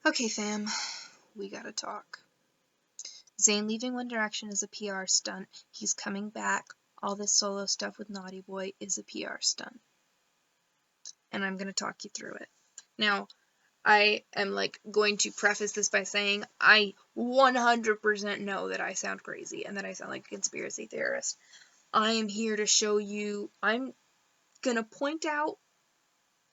Okay, fam, we gotta talk. Zayn leaving One Direction is a PR stunt. He's coming back. All this solo stuff with Naughty Boy is a PR stunt. And I'm gonna talk you through it. Now, I am going to preface this by saying I 100% know that I sound crazy and that I sound like a conspiracy theorist. I am here to show you, I'm gonna point out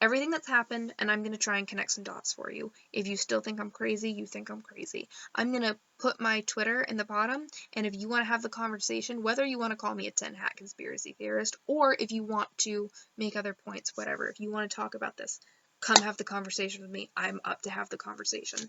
everything that's happened, and I'm going to try and connect some dots for you. If you still think I'm crazy, you think I'm crazy. I'm going to put my Twitter in the bottom, and if you want to have the conversation, whether you want to call me a tin hat conspiracy theorist, or if you want to make other points, whatever, if you want to talk about this, come have the conversation with me. I'm up to have the conversation.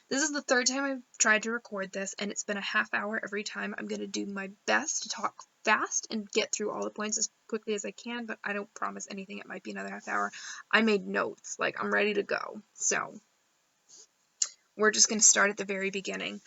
This is the third time I've tried to record this, and it's been a half hour every time. I'm going to do my best to talk fast and get through all the points as quickly as I can, but I don't promise anything. It might be another half hour. I made notes. I'm ready to go. So, we're just going to start at the very beginning.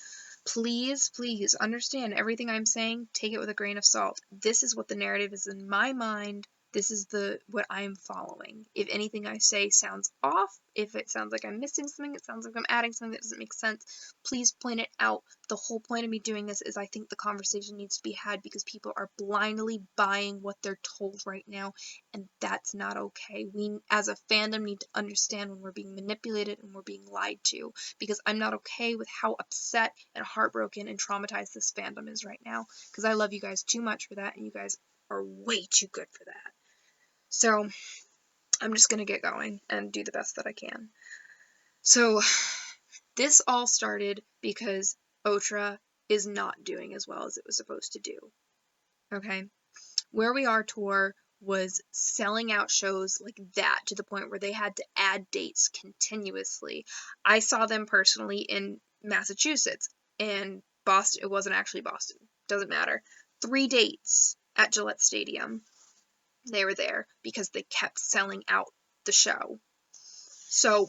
Please, please understand everything I'm saying. Take it with a grain of salt. This is what the narrative is in my mind. This is what I'm following. If anything I say sounds off, if it sounds like I'm missing something, it sounds like I'm adding something that doesn't make sense, please point it out. The whole point of me doing this is I think the conversation needs to be had because people are blindly buying what they're told right now, and that's not okay. We, as a fandom, need to understand when we're being manipulated and we're being lied to, because I'm not okay with how upset and heartbroken and traumatized this fandom is right now, because I love you guys too much for that, and you guys are way too good for that. So, I'm just going to get going and do the best that I can. So, this all started because Otra is not doing as well as it was supposed to do. Okay? Where We Are tour was selling out shows like that to the point where they had to add dates continuously. I saw them personally in Massachusetts and Boston. It wasn't actually Boston. Doesn't matter. 3 dates at Gillette Stadium. They were there because they kept selling out the show. So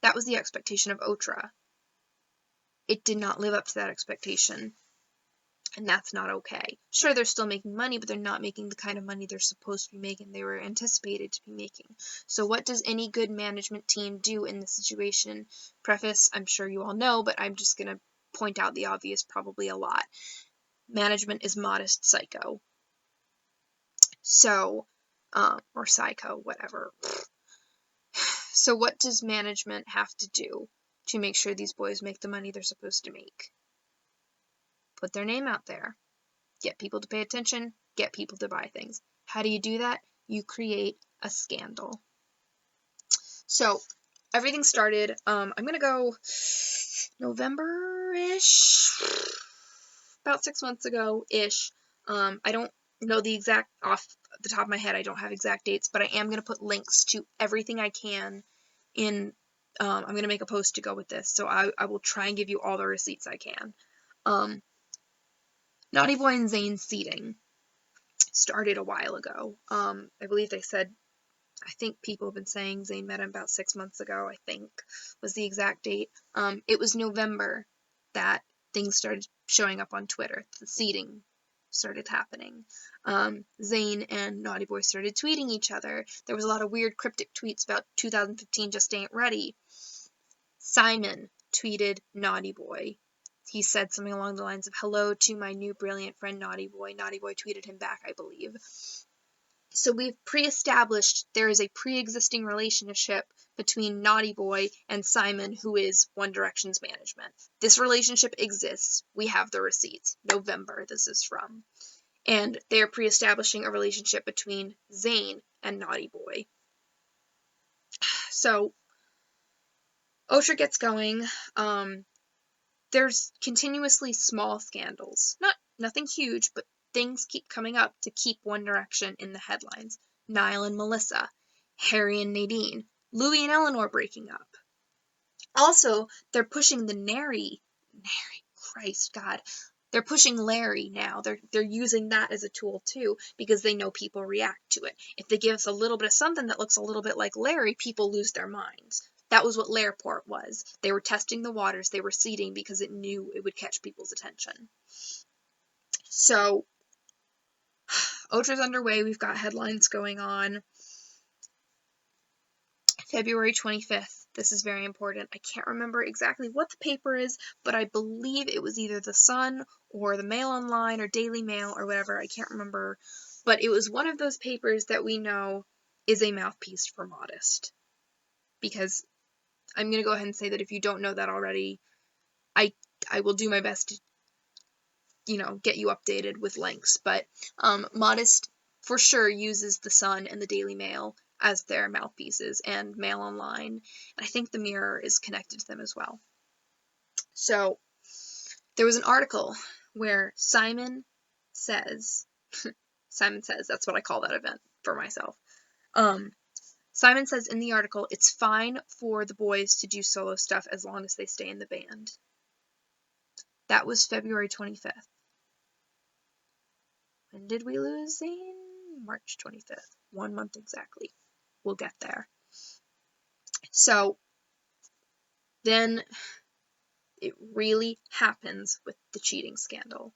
that was the expectation of Otra. It did not live up to that expectation, and that's not okay. Sure, they're still making money, but they're not making the kind of money they're supposed to be making, they were anticipated to be making. So what does any good management team do in this situation? Preface, I'm sure you all know, but I'm just going to point out the obvious probably a lot. Management is modest psycho. So, or psycho, whatever. So what does management have to do to make sure these boys make the money they're supposed to make? Put their name out there. Get people to pay attention. Get people to buy things. How do you do that? You create a scandal. So everything started, I'm going to go November-ish, about 6 months ago-ish. I don't know the exact, off the top of my head, I don't have exact dates, but I am going to put links to everything I can in, I'm going to make a post to go with this, so I will try and give you all the receipts I can. Naughty Boy and Zayn's seating started a while ago. I believe they said, I think people have been saying Zayn met him about 6 months ago, I think, was the exact date. It was November that things started showing up on Twitter. The seating started happening. Zayn and Naughty Boy started tweeting each other. There was a lot of weird cryptic tweets about 2015 just ain't ready. Simon tweeted Naughty Boy. He said something along the lines of, "Hello to my new brilliant friend Naughty Boy." Naughty Boy tweeted him back, I believe. So we've pre-established there is a pre-existing relationship between Naughty Boy and Simon, who is One Direction's management. This relationship exists. We have the receipts. November, this is from. And they're pre-establishing a relationship between Zayn and Naughty Boy. So Otra gets going. There's continuously small scandals. Nothing huge, but things keep coming up to keep One Direction in the headlines. Niall and Melissa, Harry and Nadine, Louis and Eleanor breaking up. Also, they're pushing the they're pushing Larry now. They're using that as a tool too, because they know people react to it. If they give us a little bit of something that looks a little bit like Larry, people lose their minds. That was what Lairport was. They were testing the waters. They were seeding because it knew it would catch people's attention. So, Otra's underway. We've got headlines going on. February 25th, This is very important. I can't remember exactly what the paper is, but I believe it was either the Sun or the Mail Online or Daily Mail or whatever. I can't remember. But it was one of those papers that we know is a mouthpiece for Modest. Because I'm going to go ahead and say that if you don't know that already, I will do my best to, get you updated with links. But Modest for sure uses the Sun and the Daily Mail as their mouthpieces, and Mail Online. And I think the Mirror is connected to them as well. So there was an article where Simon says, that's what I call that event for myself. Simon says in the article, it's fine for the boys to do solo stuff as long as they stay in the band. That was February 25th. When did we lose Zayn? March 25th. 1 month exactly. We'll get there. So then it really happens with the cheating scandal.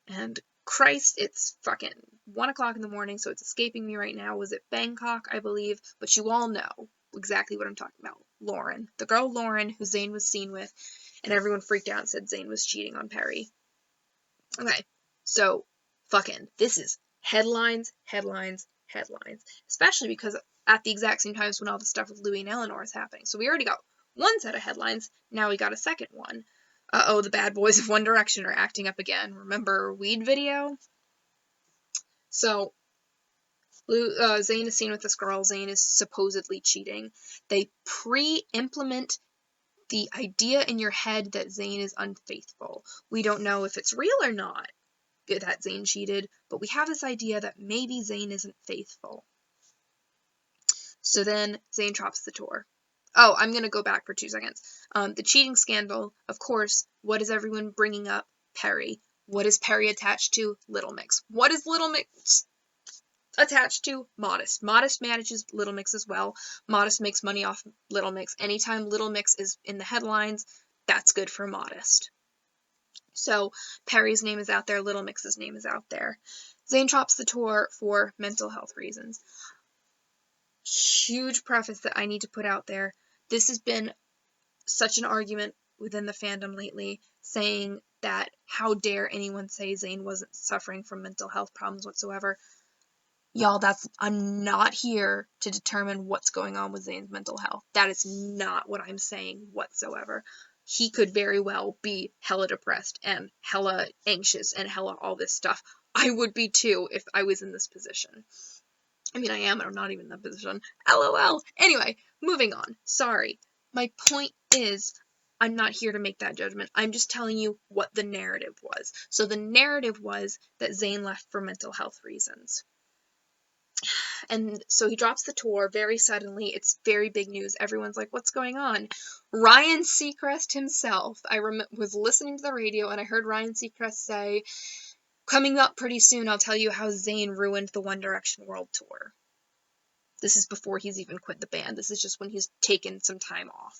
And Christ, it's fucking 1 o'clock in the morning, so it's escaping me right now. Was it Bangkok, I believe? But you all know exactly what I'm talking about. Lauren. The girl Lauren, who Zayn was seen with, and everyone freaked out and said Zayn was cheating on Perry. Okay, so fucking, this is headlines, headlines, headlines. Especially because at the exact same time when all the stuff with Louis and Eleanor is happening. So we already got one set of headlines, now we got a second one. Uh-oh, the bad boys of One Direction are acting up again. Remember weed video? So, Zayn is seen with this girl. Zayn is supposedly cheating. They pre-implement the idea in your head that Zayn is unfaithful. We don't know if it's real or not that Zayn cheated, but we have this idea that maybe Zayn isn't faithful. So then Zayn drops the tour. Oh, I'm going to go back for 2 seconds. The cheating scandal, of course, what is everyone bringing up? Perry. What is Perry attached to? Little Mix. What is Little Mix attached to? Modest. Modest manages Little Mix as well. Modest makes money off Little Mix. Anytime Little Mix is in the headlines, that's good for Modest. So Perry's name is out there. Little Mix's name is out there. Zayn drops the tour for mental health reasons. Huge preface that I need to put out there. This has been such an argument within the fandom lately, saying that how dare anyone say Zayn wasn't suffering from mental health problems whatsoever. Y'all, I'm not here to determine what's going on with Zayn's mental health. That is not what I'm saying whatsoever. He could very well be hella depressed and hella anxious and hella all this stuff. I would be too if I was in this position. I mean, I am, but I'm not even in that position. LOL. Anyway, moving on. Sorry. My point is, I'm not here to make that judgment. I'm just telling you what the narrative was. So the narrative was that Zayn left for mental health reasons. And so he drops the tour very suddenly. It's very big news. Everyone's like, what's going on? Ryan Seacrest himself. I was listening to the radio and I heard Ryan Seacrest say, coming up pretty soon, I'll tell you how Zayn ruined the One Direction World Tour. This is before he's even quit the band. This is just when he's taken some time off.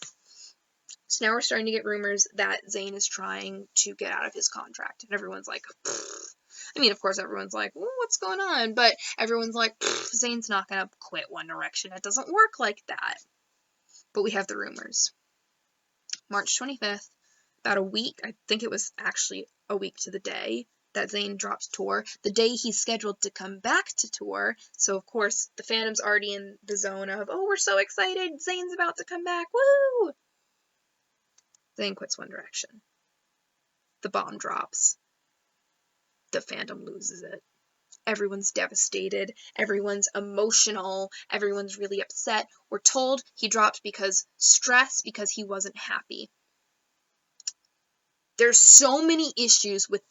So now we're starting to get rumors that Zayn is trying to get out of his contract. And everyone's like, pfft. I mean, of course, everyone's like, what's going on? But everyone's like, Zayn's not going to quit One Direction. It doesn't work like that. But we have the rumors. March 25th, about a week, I think it was actually a week to the day, that Zayn drops tour, the day he's scheduled to come back to tour. So, of course, the fandom's already in the zone of, oh, we're so excited, Zayn's about to come back, woo! Zayn quits One Direction. The bomb drops. The fandom loses it. Everyone's devastated. Everyone's emotional. Everyone's really upset. We're told he dropped because stress, because he wasn't happy. There's so many issues with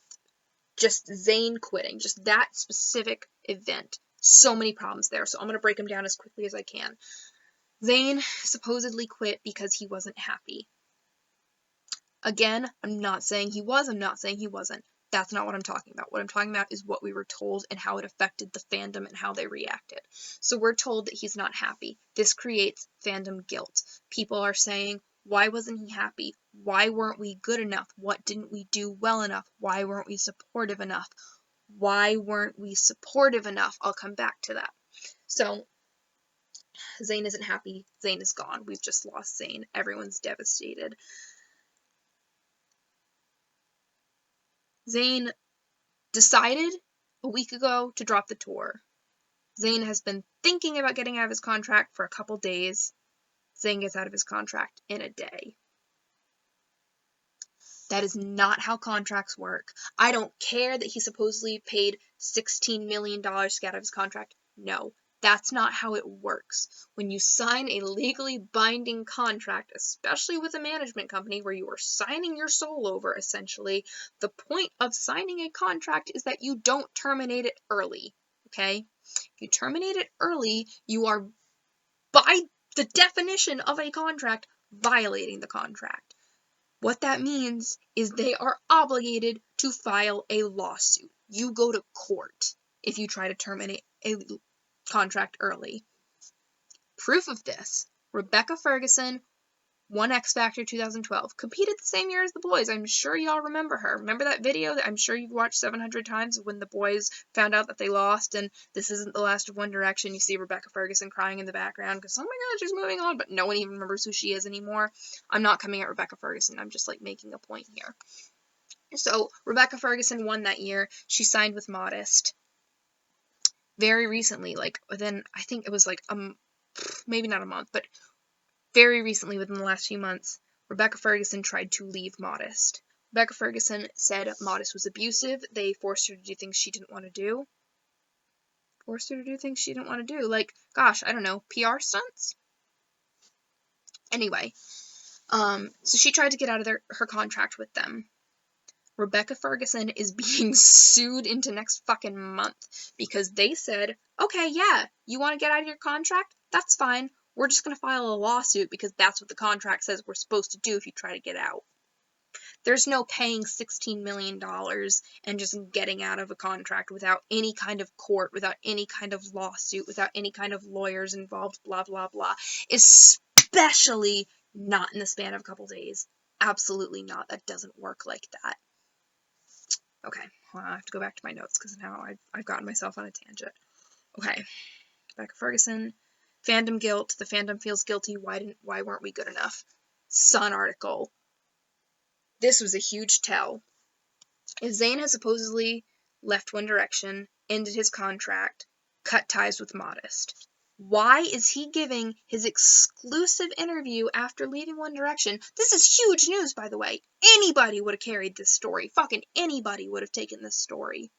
just Zayn quitting, just that specific event. So many problems there, so I'm going to break them down as quickly as I can. Zayn supposedly quit because he wasn't happy. Again, I'm not saying he was, I'm not saying he wasn't. That's not what I'm talking about. What I'm talking about is what we were told and how it affected the fandom and how they reacted. So we're told that he's not happy. This creates fandom guilt. People are saying, why wasn't he happy? Why weren't we good enough? What didn't we do well enough? Why weren't we supportive enough? Why weren't we supportive enough? I'll come back to that. So Zayn isn't happy. Zayn is gone. We've just lost Zayn. Everyone's devastated. Zayn decided a week ago to drop the tour. Zayn has been thinking about getting out of his contract for a couple days. Zayn gets out of his contract in a day. That is not how contracts work. I don't care that he supposedly paid $16 million to get out of his contract. No, that's not how it works. When you sign a legally binding contract, especially with a management company where you are signing your soul over, essentially, the point of signing a contract is that you don't terminate it early, okay? If you terminate it early, you are, by the definition of a contract, violating the contract. What that means is they are obligated to file a lawsuit. You go to court if you try to terminate a contract early. Proof of this, Rebecca Ferguson won X Factor 2012, competed the same year as the boys. I'm sure y'all remember her. Remember that video that I'm sure you've watched 700 times when the boys found out that they lost and this isn't the last of One Direction? You see Rebecca Ferguson crying in the background because, oh my god, she's moving on, but no one even remembers who she is anymore. I'm not coming at Rebecca Ferguson. I'm just like making a point here. So Rebecca Ferguson won that year. She signed with Modest. Very recently, like within, I think it was like maybe not a month, but very recently, within the last few months, Rebecca Ferguson tried to leave Modest. Rebecca Ferguson said Modest was abusive. They forced her to do things she didn't want to do. Like, gosh, I don't know, PR stunts? Anyway, so she tried to get out of her contract with them. Rebecca Ferguson is being sued into next fucking month because they said, okay, yeah, you want to get out of your contract? That's fine. We're just going to file a lawsuit because that's what the contract says we're supposed to do if you try to get out. There's no paying $16 million and just getting out of a contract without any kind of court, without any kind of lawsuit, without any kind of lawyers involved, blah, blah, blah. Especially not in the span of a couple days. Absolutely not. That doesn't work like that. Okay, well, I have to go back to my notes because now I've gotten myself on a tangent. Okay, Rebecca Ferguson. Fandom guilt. The fandom feels guilty. Why weren't we good enough? Sun article. This was a huge tell. If Zayn has supposedly left One Direction, ended his contract, cut ties with Modest, why is he giving his exclusive interview after leaving One Direction? This is huge news, by the way. Anybody would have carried this story. Fucking anybody would have taken this story.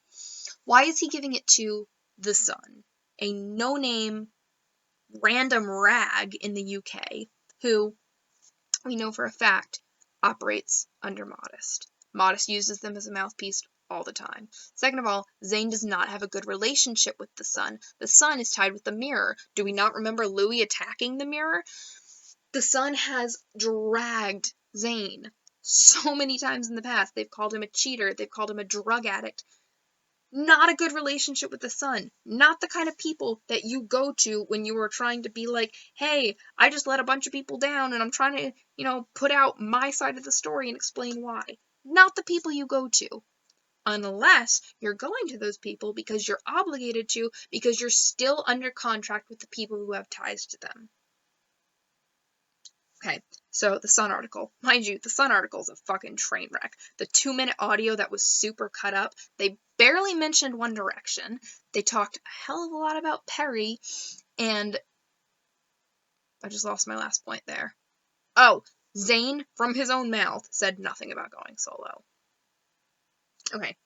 Why is he giving it to The Sun, a no-name random rag in the UK, who we know for a fact operates under Modest. Modest uses them as a mouthpiece all the time. Second of all, Zayn does not have a good relationship with The Sun. The Sun is tied with the Mirror. Do we not remember Louis attacking the Mirror? The Sun has dragged Zayn so many times in the past. They've called him a cheater. They've called him a drug addict. Not a good relationship with The Sun. Not the kind of people that you go to when you are trying to be like, hey, I just let a bunch of people down and I'm trying to, put out my side of the story and explain why. Not the people you go to. Unless you're going to those people because you're obligated to, because you're still under contract with the people who have ties to them. Okay, so the Sun article. Mind you, the Sun article is a fucking train wreck. The 2-minute audio that was super cut up, they barely mentioned One Direction. They talked a hell of a lot about Perry, and I just lost my last point there. Oh, Zayn, from his own mouth, said nothing about going solo. Okay,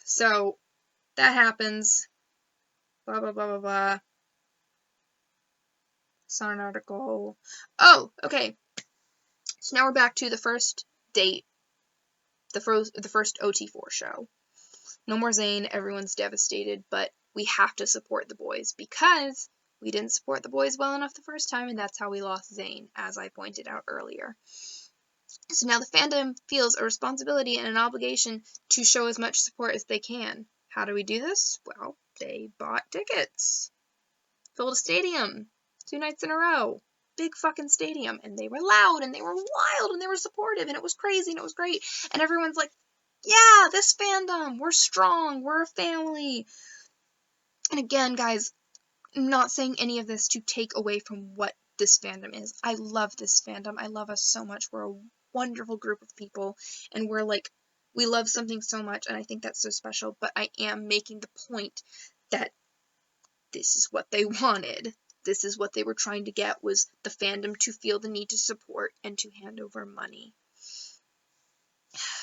so that happens. Blah, blah, blah, blah, blah. Sun article. Oh, okay. So now we're back to the first date, the first OT4 show. No more Zayn, everyone's devastated, but we have to support the boys because we didn't support the boys well enough the first time, and that's how we lost Zayn, as I pointed out earlier. So now the fandom feels a responsibility and an obligation to show as much support as they can. How do we do this? Well, they bought tickets. Filled a stadium 2 nights in a row. Big fucking stadium. And they were loud and they were wild and they were supportive and it was crazy and it was great. And everyone's like, yeah, this fandom, we're strong, we're a family. And again, guys, I'm not saying any of this to take away from what this fandom is. I love this fandom. I love us so much. We're a wonderful group of people, and we're like, we love something so much, and I think that's so special, but I am making the point that this is what they wanted. This is what they were trying to get, was the fandom to feel the need to support and to hand over money.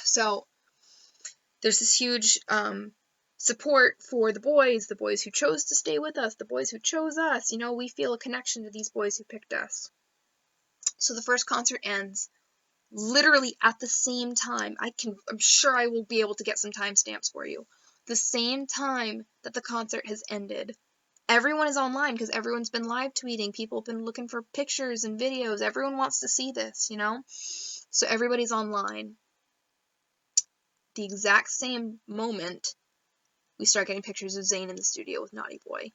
So there's this huge support for the boys who chose to stay with us, the boys who chose us. You know, we feel a connection to these boys who picked us. So the first concert ends literally at the same time. I'm sure I will be able to get some timestamps for you. The same time that the concert has ended. Everyone is online because everyone's been live tweeting. People have been looking for pictures and videos. Everyone wants to see this, you know? So everybody's online. The exact same moment, we start getting pictures of Zayn in the studio with Naughty Boy.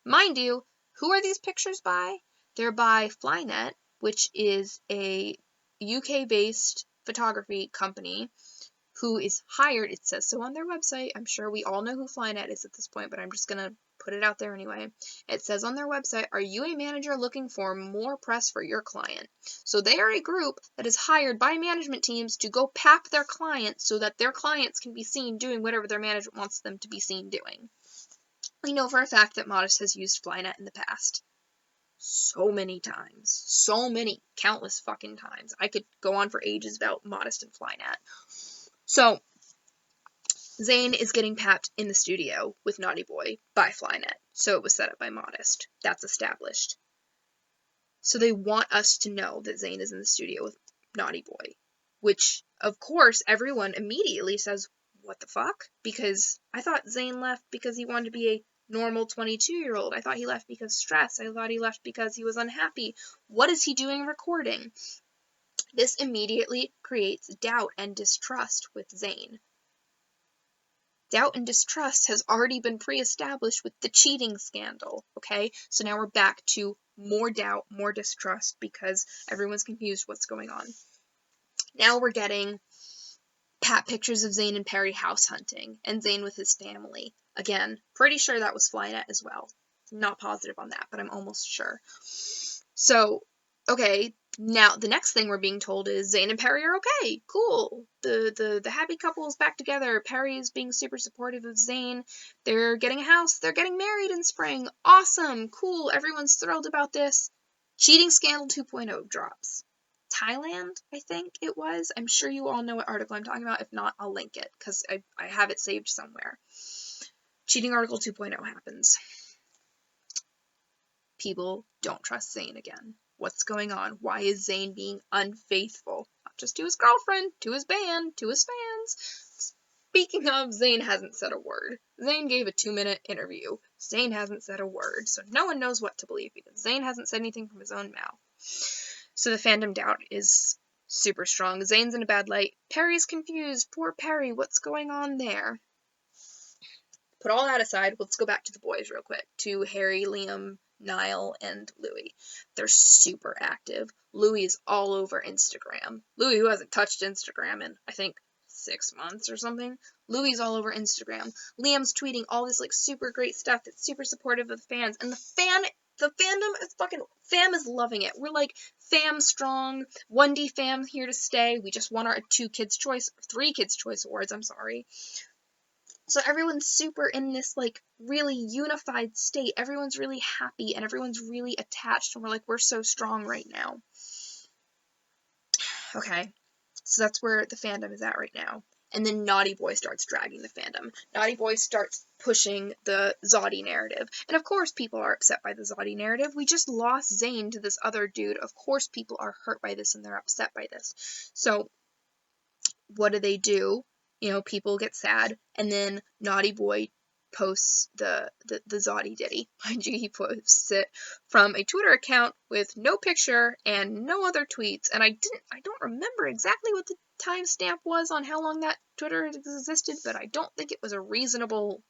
Mind you, who are these pictures by? They're by Flynet, which is a UK-based photography company who is hired. It says so on their website. I'm sure we all know who Flynet is at this point, but I'm just going to put it out there anyway. It says on their website, "Are you a manager looking for more press for your client?" So they are a group that is hired by management teams to go pap their clients so that their clients can be seen doing whatever their management wants them to be seen doing. We know for a fact that Modest has used Flynet in the past. So many times. So many. Countless fucking times. I could go on for ages about Modest and Flynet. So, Zayn is getting papped in the studio with Naughty Boy by Flynet. So it was set up by Modest. That's established. So they want us to know that Zayn is in the studio with Naughty Boy. Which, of course, everyone immediately says, what the fuck? Because I thought Zayn left because he wanted to be a normal 22-year-old. I thought he left because stress. I thought he left because he was unhappy. What is he doing recording? This immediately creates doubt and distrust with Zayn. Doubt and distrust has already been pre-established with the cheating scandal, okay? So now we're back to more doubt, more distrust, because everyone's confused what's going on. Now we're getting pat pictures of Zayn and Perry house hunting, and Zayn with his family. Again, pretty sure that was Flynet as well. Not positive on that, but I'm almost sure. So, okay, now the next thing we're being told is Zayn and Perry are okay. Cool. The happy couple is back together. Perry is being super supportive of Zayn. They're getting a house. They're getting married in spring. Awesome. Cool. Everyone's thrilled about this. Cheating scandal 2.0 drops. Thailand, I think it was. I'm sure you all know what article I'm talking about. If not, I'll link it because I have it saved somewhere. Cheating article 2.0 happens. People don't trust Zayn again. What's going on? Why is Zayn being unfaithful? Not just to his girlfriend, to his band, to his fans. Speaking of, Zayn hasn't said a word. Zayn gave a 2-minute interview. Zayn hasn't said a word, so no one knows what to believe because Zayn hasn't said anything from his own mouth. So the fandom doubt is super strong. Zayn's in a bad light. Perry's confused. Poor Perry, what's going on there? Put all that aside, let's go back to the boys real quick. To Harry, Liam, Niall, and Louis. They're super active. Louis is all over Instagram. Louis, who hasn't touched Instagram in, I think, 6 months or something. Louis all over Instagram. Liam's tweeting all this, like, super great stuff that's super supportive of the fans. And the fandom is fam is loving it. We're like, fam strong, 1D fam here to stay. We just won our 3 Kids' Choice Awards, I'm sorry. So everyone's super in this, like, really unified state. Everyone's really happy, and everyone's really attached, and we're like, we're so strong right now. Okay, so that's where the fandom is at right now. And then Naughty Boy starts dragging the fandom. Naughty Boy starts pushing the Zoddy narrative. And of course people are upset by the Zoddy narrative. We just lost Zayn to this other dude. Of course people are hurt by this and they're upset by this. So what do? You know, people get sad, and then Naughty Boy posts the Zoddy ditty. Mind you, he posts it from a Twitter account with no picture and no other tweets, and I don't remember exactly what the timestamp was on how long that Twitter existed, but I don't think it was a reasonable...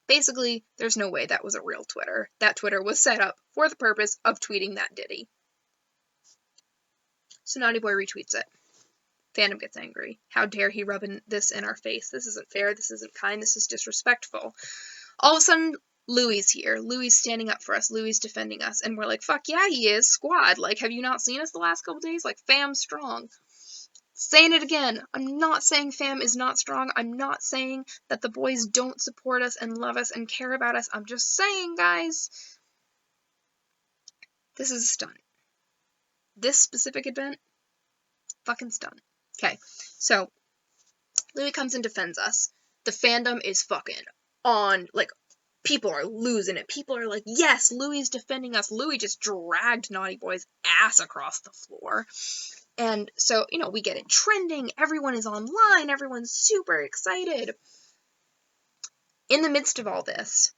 Basically, there's no way that was a real Twitter. That Twitter was set up for the purpose of tweeting that ditty. So Naughty Boy retweets it. Fandom gets angry. How dare he rub this in our face? This isn't fair. This isn't kind. This is disrespectful. All of a sudden, Louis here. Louis standing up for us. Louis defending us. And we're like, fuck yeah, he is. Squad. Like, have you not seen us the last couple days? Like, fam strong. Saying it again. I'm not saying fam is not strong. I'm not saying that the boys don't support us and love us and care about us. I'm just saying, guys, this is a stunt. This specific event, fucking stunt. Okay, so Louis comes and defends us. The fandom is fucking on, like, people are losing it. People are like, yes, Louis is defending us. Louis just dragged Naughty Boy's ass across the floor. And so, you know, we get it trending. Everyone is online. Everyone's super excited. In the midst of all this,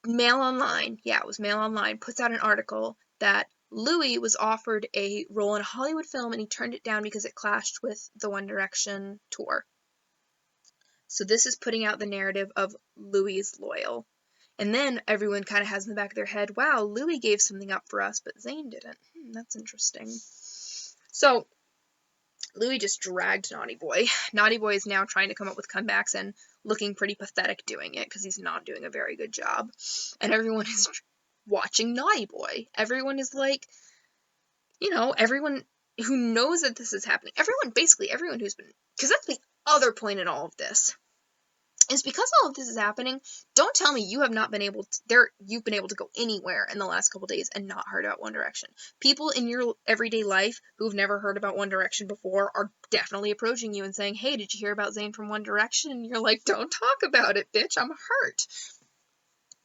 Mail Online, yeah, it was Mail Online, puts out an article that Louis was offered a role in a Hollywood film and he turned it down because it clashed with the One Direction tour. So this is putting out the narrative of Louis is loyal. And then everyone kind of has in the back of their head, wow, Louis gave something up for us, but Zayn didn't. That's interesting. So Louis just dragged Naughty Boy. Naughty Boy is now trying to come up with comebacks and looking pretty pathetic doing it because he's not doing a very good job. And everyone is watching Naughty Boy. Everyone is like, you know, everyone who knows that this is happening. Basically everyone who's been, because that's the other point in all of this, is because all of this is happening, don't tell me you have not been able to, you've been able to go anywhere in the last couple days and not heard about One Direction. People in your everyday life who've never heard about One Direction before are definitely approaching you and saying, hey, did you hear about Zayn from One Direction? And you're like, don't talk about it, bitch, I'm hurt.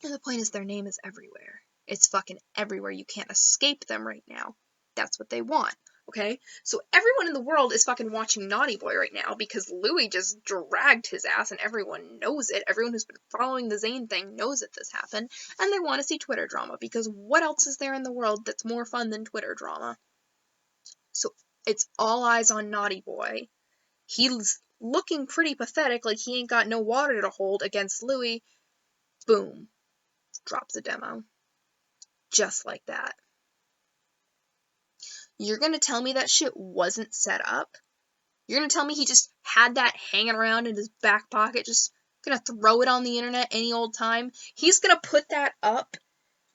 And the point is their name is everywhere. It's fucking everywhere. You can't escape them right now. That's what they want. Okay, so everyone in the world is fucking watching Naughty Boy right now because Louis just dragged his ass and everyone knows it. Everyone who's been following the Zayn thing knows that this happened and they want to see Twitter drama because what else is there in the world that's more fun than Twitter drama? So it's all eyes on Naughty Boy. He's looking pretty pathetic, like he ain't got no water to hold against Louis. Boom. Drops a demo. Just like that. You're gonna tell me that shit wasn't set up? You're gonna tell me he just had that hanging around in his back pocket, just gonna throw it on the internet any old time? He's gonna put that up?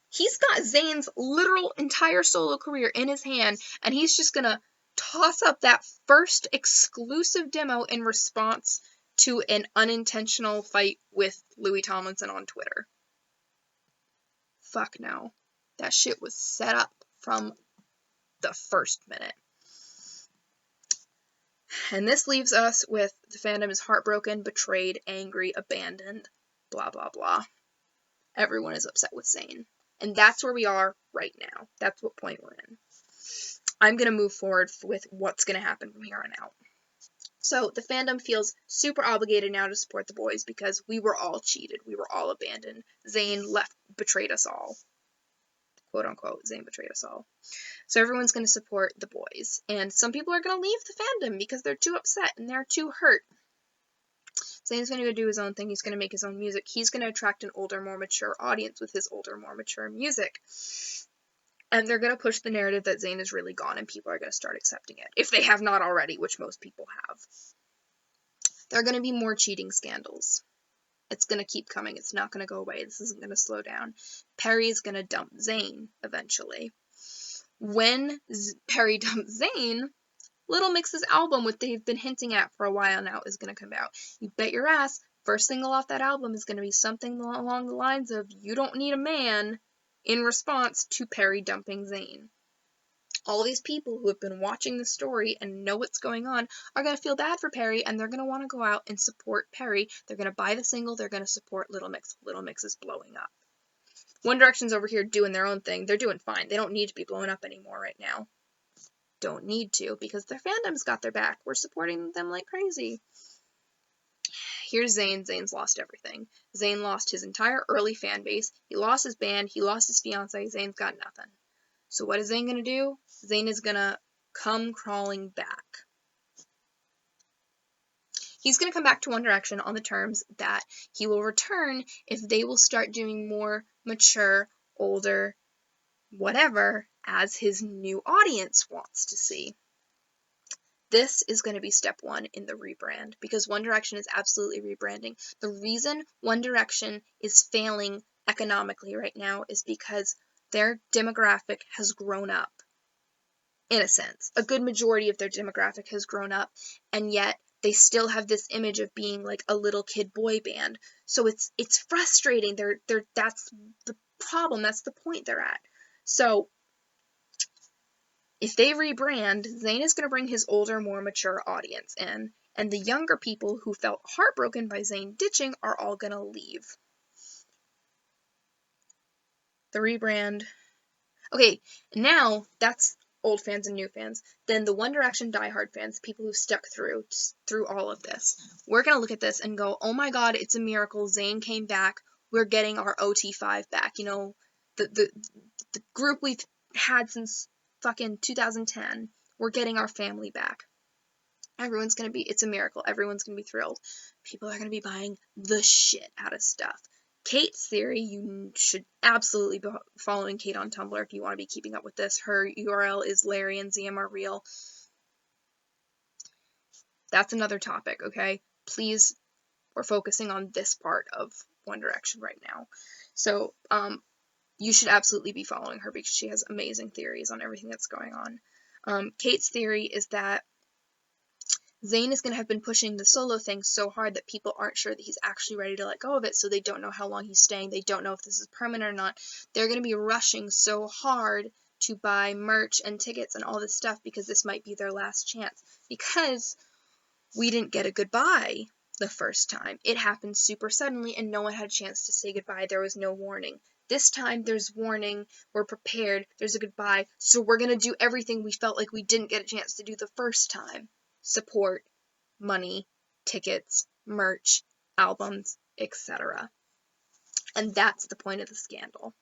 He's got Zayn's literal entire solo career in his hand, and he's just gonna toss up that first exclusive demo in response to an unintentional fight with Louis Tomlinson on Twitter. Fuck no. That shit was set up from the first minute. And this leaves us with the fandom is heartbroken, betrayed, angry, abandoned, blah, blah, blah. Everyone is upset with Zayn. And that's where we are right now. That's what point we're in. I'm going to move forward with what's going to happen from here on out. So the fandom feels super obligated now to support the boys because we were all cheated. We were all abandoned. Zayn betrayed us all. Quote unquote, Zayn betrayed us all. So everyone's going to support the boys. And some people are going to leave the fandom because they're too upset and they're too hurt. Zayn's going to go do his own thing. He's going to make his own music. He's going to attract an older, more mature audience with his older, more mature music. And they're going to push the narrative that Zayn is really gone and people are going to start accepting it. If they have not already, which most people have. There are going to be more cheating scandals. It's going to keep coming. It's not going to go away. This isn't going to slow down. Perry's going to dump Zayn eventually. When Perry dumps Zayn, Little Mix's album, which they've been hinting at for a while now, is going to come out. You bet your ass, first single off that album is going to be something along the lines of You Don't Need a Man in response to Perry dumping Zayn. All these people who have been watching the story and know what's going on are going to feel bad for Perry, and they're going to want to go out and support Perry. They're going to buy the single. They're going to support Little Mix. Little Mix is blowing up. One Direction's over here doing their own thing. They're doing fine. They don't need to be blowing up anymore right now. Don't need to because their fandom's got their back. We're supporting them like crazy. Here's Zayn. Zayn's lost everything. Zayn lost his entire early fan base. He lost his band. He lost his fiancée. Zayn's got nothing. So what is Zayn going to do? Zayn is going to come crawling back. He's going to come back to One Direction on the terms that he will return if they will start doing more mature, older, whatever, as his new audience wants to see. This is going to be step one in the rebrand, because One Direction is absolutely rebranding. The reason One Direction is failing economically right now is because their demographic has grown up, in a sense. A good majority of their demographic has grown up, and yet they still have this image of being like a little kid boy band. So it's frustrating. That's the problem. That's the point they're at. So if they rebrand, Zayn is going to bring his older, more mature audience in, and the younger people who felt heartbroken by Zayn ditching are all going to leave. The rebrand. Okay, now that's old fans and new fans. Then the One Direction diehard fans, people who stuck through all of this, we're going to look at this and go, oh my god, it's a miracle. Zayn came back. We're getting our OT5 back. You know, the group we've had since fucking 2010. We're getting our family back. Everyone's going to be, it's a miracle. Everyone's going to be thrilled. People are going to be buying the shit out of stuff. Kate's theory, you should absolutely be following Kate on Tumblr if you want to be keeping up with this. Her URL is Larry and ZM are real. That's another topic, okay? Please, we're focusing on this part of One Direction right now. So, you should absolutely be following her because she has amazing theories on everything that's going on. Kate's theory is that Zayn is going to have been pushing the solo thing so hard that people aren't sure that he's actually ready to let go of it, so they don't know how long he's staying. They don't know if this is permanent or not. They're going to be rushing so hard to buy merch and tickets and all this stuff because this might be their last chance. Because we didn't get a goodbye the first time. It happened super suddenly and no one had a chance to say goodbye. There was no warning. This time there's warning, we're prepared, there's a goodbye, so we're going to do everything we felt like we didn't get a chance to do the first time. Support, money, tickets, merch, albums, etc. And that's the point of the scandal.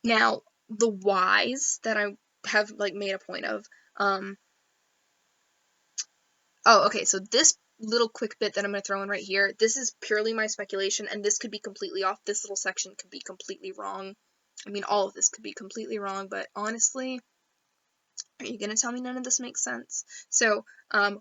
Now, the whys that I have made a point of, okay, so this little quick bit that I'm going to throw in right here, this is purely my speculation, and this could be completely off. This little section could be completely wrong. I mean, all of this could be completely wrong, but honestly, are you going to tell me none of this makes sense? So,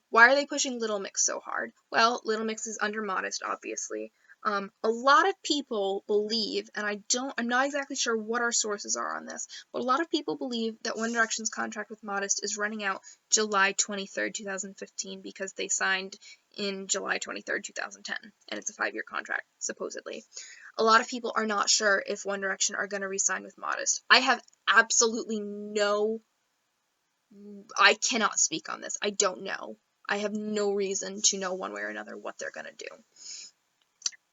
why are they pushing Little Mix so hard? Well, Little Mix is under Modest, obviously. A lot of people believe, and I'm not exactly sure what our sources are on this, but a lot of people believe that One Direction's contract with Modest is running out July 23rd, 2015, because they signed in July 23rd, 2010, and it's a 5-year contract, supposedly. A lot of people are not sure if One Direction are going to re-sign with Modest. I have absolutely I cannot speak on this. I don't know. I have no reason to know one way or another what they're going to do.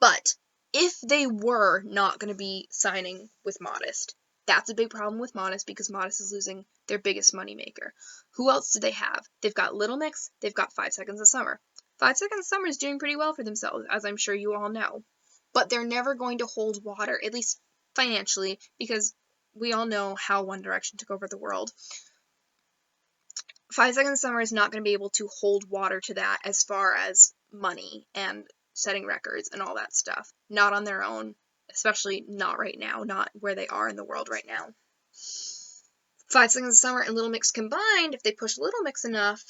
But if they were not going to be signing with Modest, that's a big problem with Modest because Modest is losing their biggest moneymaker. Who else do they have? They've got Little Mix, they've got 5 Seconds of Summer. 5 Seconds of Summer is doing pretty well for themselves, as I'm sure you all know. But they're never going to hold water, at least financially, because we all know how One Direction took over the world. 5 Seconds of Summer is not going to be able to hold water to that as far as money and setting records and all that stuff. Not on their own, especially not right now, not where they are in the world right now. 5 Seconds of Summer and Little Mix combined, if they push Little Mix enough,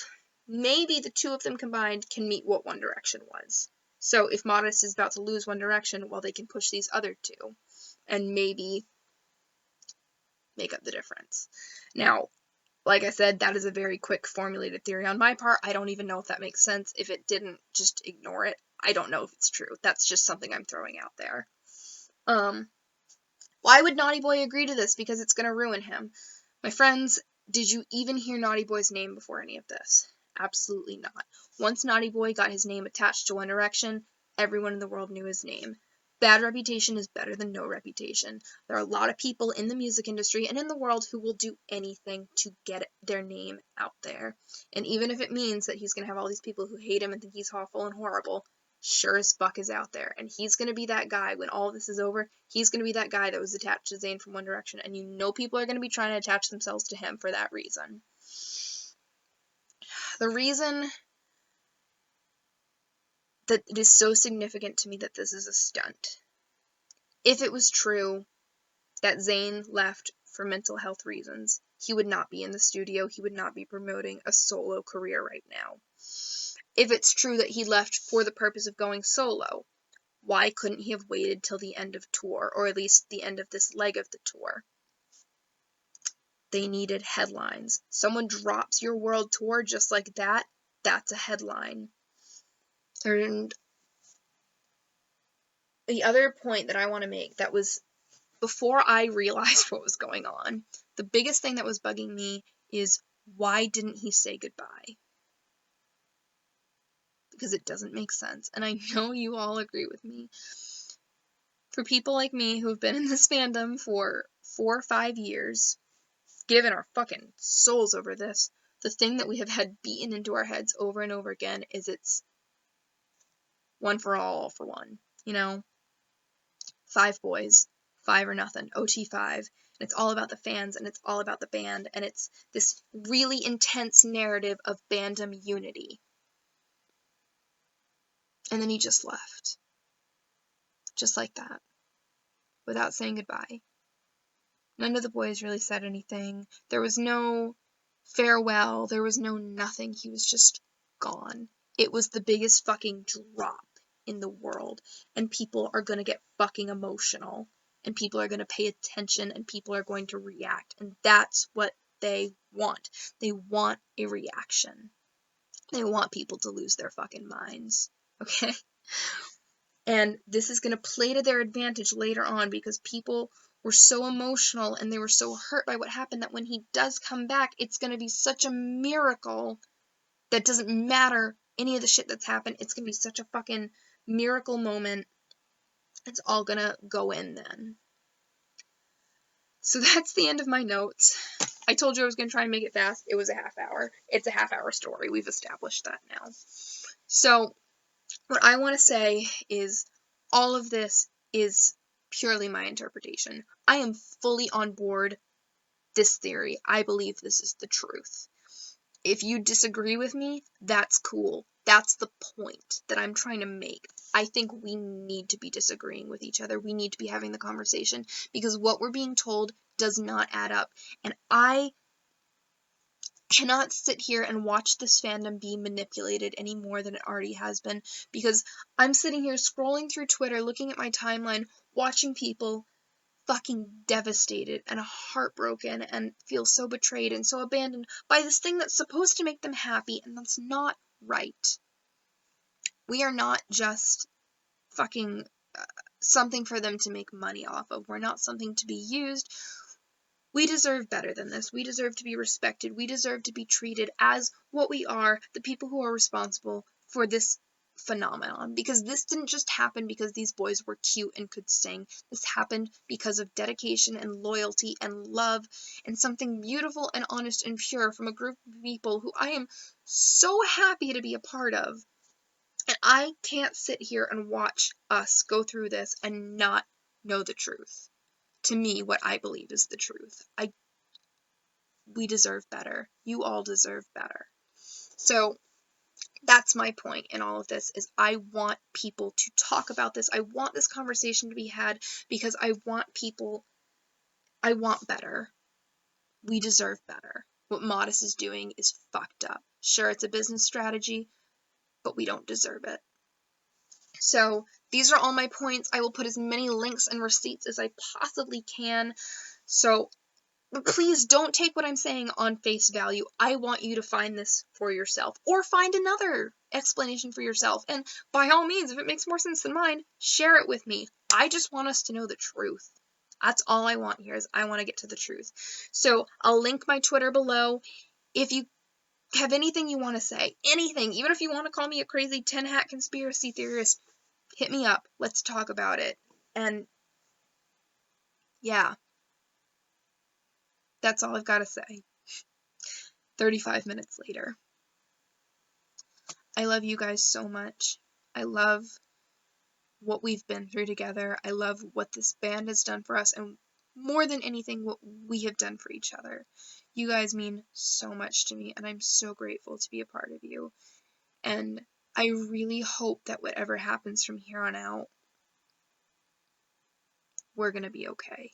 maybe the two of them combined can meet what One Direction was. So if Modest is about to lose One Direction, well, they can push these other two and maybe make up the difference. Now, like I said, that is a very quick formulated theory on my part. I don't even know if that makes sense. If it didn't, just ignore it. I don't know if it's true. That's just something I'm throwing out there. Why would Naughty Boy agree to this? Because it's going to ruin him. My friends, did you even hear Naughty Boy's name before any of this? Absolutely not. Once Naughty Boy got his name attached to One Direction, everyone in the world knew his name. Bad reputation is better than no reputation. There are a lot of people in the music industry and in the world who will do anything to get their name out there. And even if it means that he's going to have all these people who hate him and think he's awful and horrible, sure as fuck is out there. And he's going to be that guy when all this is over. He's going to be that guy that was attached to Zayn from One Direction. And you know people are going to be trying to attach themselves to him for that reason. The reason that it is so significant to me that this is a stunt. If it was true that Zayn left for mental health reasons, he would not be in the studio. He would not be promoting a solo career right now. If it's true that he left for the purpose of going solo, why couldn't he have waited till the end of tour, or at least the end of this leg of the tour? They needed headlines. Someone drops your world tour just like that, that's a headline. And the other point that I want to make that was before I realized what was going on, the biggest thing that was bugging me is, why didn't he say goodbye? Because it doesn't make sense, and I know you all agree with me. For people like me who have been in this fandom for 4 or 5 years, given our fucking souls over this, the thing that we have had beaten into our heads over and over again is it's one for all for one, you know? 5 boys, 5 or nothing, OT5, and it's all about the fans, and it's all about the band, and it's this really intense narrative of fandom unity. And then he just left. Just like that. Without saying goodbye. None of the boys really said anything. There was no farewell. There was no nothing. He was just gone. It was the biggest fucking drop in the world. And people are going to get fucking emotional. And people are going to pay attention. And people are going to react. And that's what they want. They want a reaction. They want people to lose their fucking minds. Okay? And this is going to play to their advantage later on, because people were so emotional and they were so hurt by what happened that when he does come back, it's going to be such a miracle that doesn't matter any of the shit that's happened. It's going to be such a fucking miracle moment. It's all going to go in then. So that's the end of my notes. I told you I was going to try and make it fast. It was a half hour. It's a half-hour story. We've established that now. So what I want to say is all of this is purely my interpretation. I am fully on board this theory. I believe this is the truth. If you disagree with me, that's cool. That's the point that I'm trying to make. I think we need to be disagreeing with each other. We need to be having the conversation, because what we're being told does not add up. And I cannot sit here and watch this fandom be manipulated any more than it already has been, because I'm sitting here scrolling through Twitter, looking at my timeline, watching people fucking devastated and heartbroken and feel so betrayed and so abandoned by this thing that's supposed to make them happy, and that's not right. We are not just fucking something for them to make money off of. We're not something to be used. We deserve better than this. We deserve to be respected. We deserve to be treated as what we are, the people who are responsible for this phenomenon. Because this didn't just happen because these boys were cute and could sing. This happened because of dedication and loyalty and love and something beautiful and honest and pure from a group of people who I am so happy to be a part of. And I can't sit here and watch us go through this and not know the truth. To me, what I believe is the truth. We deserve better. You all deserve better. So that's my point in all of this, is I want people to talk about this. I want this conversation to be had because I want better. We deserve better. What Modest is doing is fucked up. Sure, it's a business strategy, but we don't deserve it. So these are all my points. I will put as many links and receipts as I possibly can. So please don't take what I'm saying on face value. I want you to find this for yourself, or find another explanation for yourself. And by all means, if it makes more sense than mine, share it with me. I just want us to know the truth. That's all I want here, is I want to get to the truth. So I'll link my Twitter below. If you have anything you want to say, anything, even if you want to call me a crazy 10-hat conspiracy theorist, hit me up. Let's talk about it. And yeah, that's all I've got to say. 35 minutes later. I love you guys so much. I love what we've been through together. I love what this band has done for us, and more than anything, what we have done for each other. You guys mean so much to me, and I'm so grateful to be a part of you. And I really hope that whatever happens from here on out, we're going to be okay.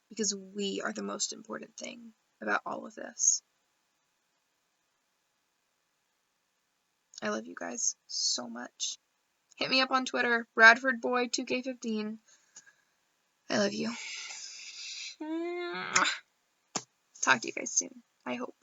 Because we are the most important thing about all of this. I love you guys so much. Hit me up on Twitter, BradfordBoy2K15. I love you. Talk to you guys soon, I hope.